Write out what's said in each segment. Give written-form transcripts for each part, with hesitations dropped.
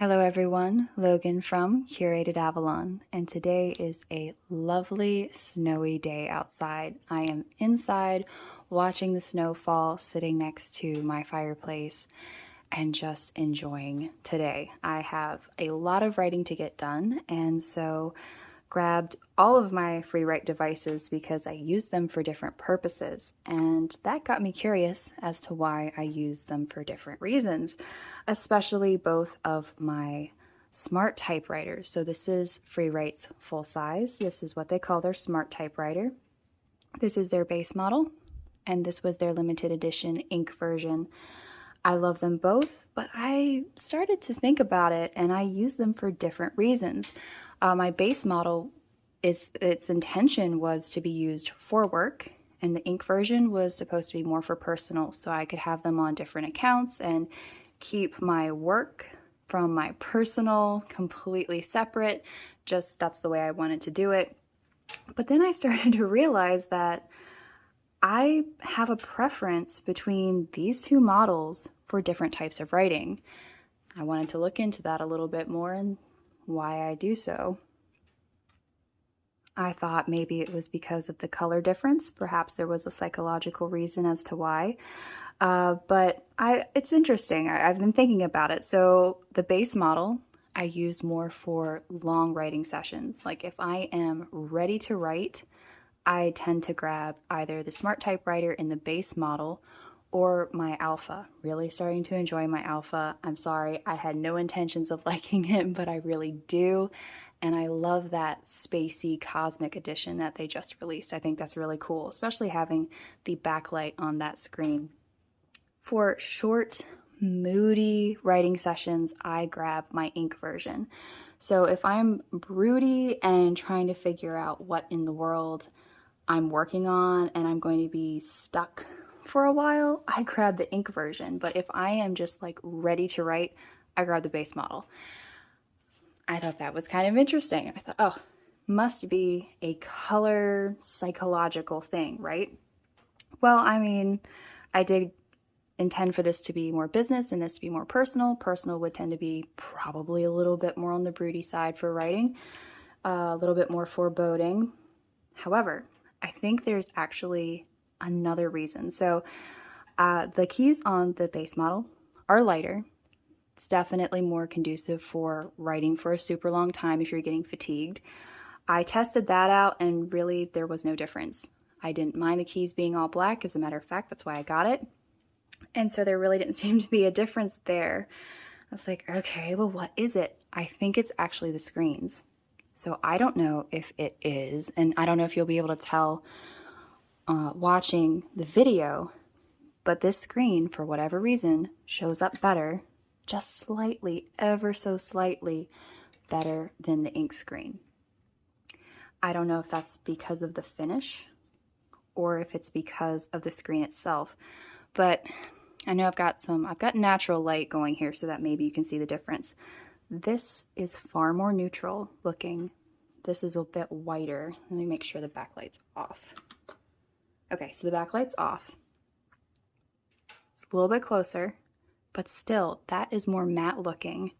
Hello everyone, Logan from Curated Avalon, and today is a lovely snowy day outside. I am inside watching the snow fall, sitting next to my fireplace and just enjoying today. I have a lot of writing to get done, and so grabbed all of my Freewrite devices because I use them for different purposes, and that got me curious as to why I use them for different reasons, especially both of my Smart Typewriters. So this is Freewrite's full size. This is what they call their Smart Typewriter. This is their base model, and this was their limited edition ink version. I love them both, but I started to think about it and I use them for different reasons. My base model, its intention was to be used for work, and the ink version was supposed to be more for personal, so I could have them on different accounts and keep my work from my personal completely separate. Just that's the way I wanted to do it. But then I started to realize that I have a preference between these two models for different types of writing. I wanted to look into that a little bit more and why I do so. I thought maybe it was because of the color difference. Perhaps there was a psychological reason as to why. But it's interesting. I've been thinking about it. So the base model I use more for long writing sessions. Like if I am ready to write, I tend to grab either the Smart Typewriter in the base model or my Alpha. Really starting to enjoy my Alpha. I'm sorry, I had no intentions of liking it, but I really do. And I love that spacey cosmic edition that they just released. I think that's really cool, especially having the backlight on that screen. For short, moody writing sessions, I grab my ink version. So if I'm broody and trying to figure out what in the world I'm working on and I'm going to be stuck for a while, I grab the ink version. But if I am just like ready to write, I grab the base model. I thought that was kind of interesting. I thought, oh, must be a color psychological thing, right? Well, I mean, I did intend for this to be more business and this to be more personal. Personal would tend to be probably a little bit more on the broody side for writing, a little bit more foreboding. However, I think there's actually another reason. So the keys on the base model are lighter. It's definitely more conducive for writing for a super long time if you're getting fatigued. I tested that out and really there was no difference. I didn't mind the keys being all black. As a matter of fact, that's why I got it. And so there really didn't seem to be a difference there. I was like, okay, well, what is it? I think it's actually the screens. So I don't know if it is, and I don't know if you'll be able to tell watching the video, but this screen, for whatever reason, shows up better, just slightly, ever so slightly better than the ink screen. I don't know if that's because of the finish or if it's because of the screen itself, but I know I've got natural light going here so that maybe you can see the difference. This is far more neutral looking. This is a bit whiter. Let me make sure the backlight's off. Okay, so the backlight's off. It's a little bit closer, but still, that is more matte looking.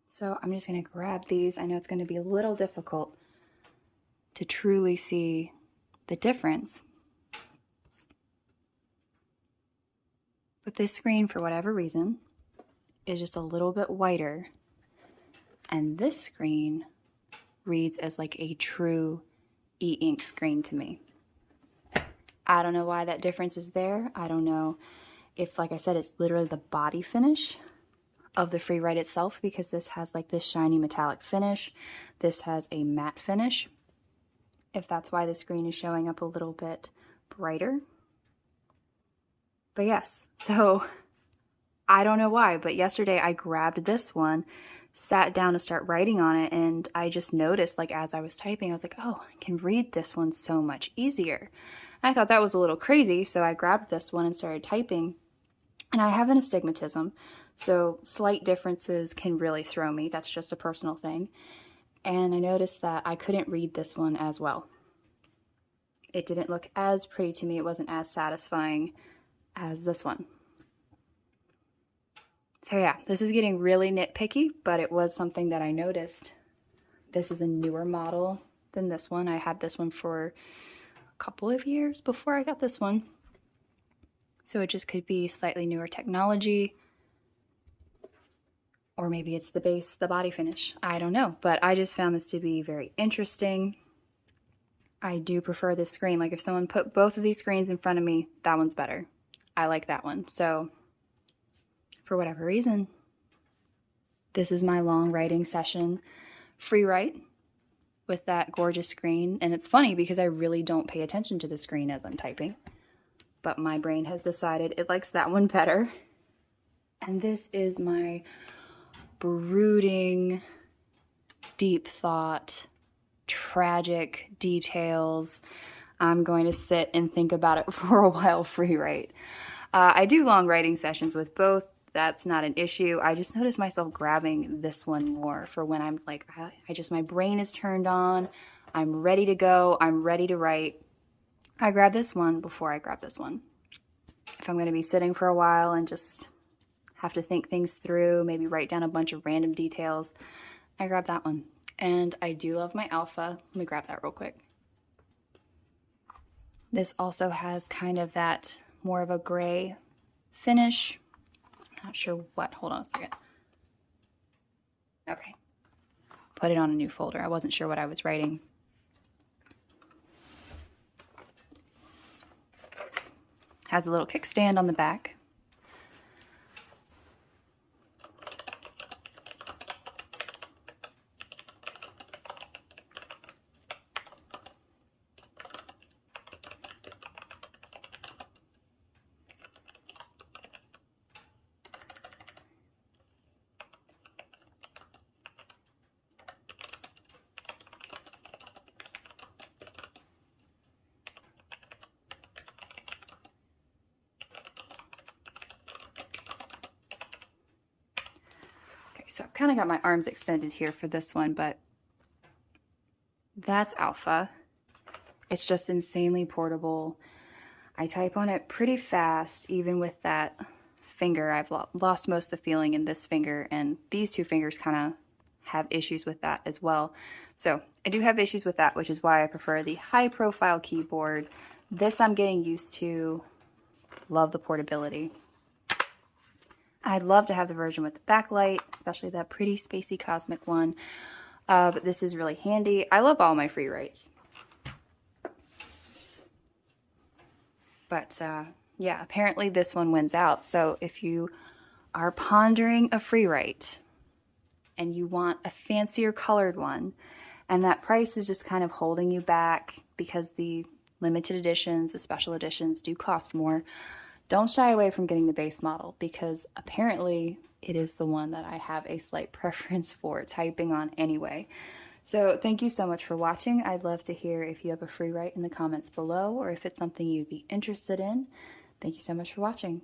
So I'm just going to grab these. I know it's going to be a little difficult to truly see the difference. But this screen, for whatever reason, is just a little bit whiter. And this screen reads as like a true e-ink screen to me. I don't know why that difference is there. I don't know if, like I said, it's literally the body finish of the Freewrite itself, because this has like this shiny metallic finish. This has a matte finish. If that's why the screen is showing up a little bit brighter. But yes, so I don't know why, but yesterday I grabbed this one sat down to start writing on it, and I just noticed, like, as I was typing, I was like, oh, I can read this one so much easier. And I thought that was a little crazy, so I grabbed this one and started typing. And I have an astigmatism, so slight differences can really throw me. That's just a personal thing. And I noticed that I couldn't read this one as well. It didn't look as pretty to me. It wasn't as satisfying as this one. So yeah, this is getting really nitpicky, but it was something that I noticed. This is a newer model than this one. I had this one for a couple of years before I got this one. So it just could be slightly newer technology, or maybe it's the base, the body finish. I don't know, but I just found this to be very interesting. I do prefer this screen. Like if someone put both of these screens in front of me, that one's better. I like that one. So for whatever reason, this is my long writing session, Freewrite, with that gorgeous screen. And it's funny because I really don't pay attention to the screen as I'm typing, but my brain has decided it likes that one better. And this is my brooding, deep thought, tragic details. I'm going to sit and think about it for a while, Freewrite. I do long writing sessions with both. That's not an issue. I just noticed myself grabbing this one more for when I'm like, my brain is turned on. I'm ready to go. I'm ready to write. I grab this one before I grab this one. If I'm going to be sitting for a while and just have to think things through, maybe write down a bunch of random details, I grab that one. And I do love my Alpha. Let me grab that real quick. This also has kind of that more of a gray finish. Not sure what, hold on a second. Okay, put it on a new folder. I wasn't sure what I was writing. Has a little kickstand on the back. So I've kind of got my arms extended here for this one, but that's Alpha. It's just insanely portable. I type on it pretty fast, even with that finger. I've lost most of the feeling in this finger, and these two fingers kind of have issues with that as well. So I do have issues with that, which is why I prefer the high profile keyboard. This I'm getting used to. Love the portability. I'd love to have the version with the backlight, especially that pretty spacey cosmic one. But this is really handy. I love all my Freewrites. But yeah, apparently this one wins out. So if you are pondering a Freewrite and you want a fancier colored one, and that price is just kind of holding you back because the limited editions, the special editions do cost more, don't shy away from getting the base model, because apparently it is the one that I have a slight preference for typing on anyway. So thank you so much for watching. I'd love to hear if you have a Freewrite in the comments below, or if it's something you'd be interested in. Thank you so much for watching.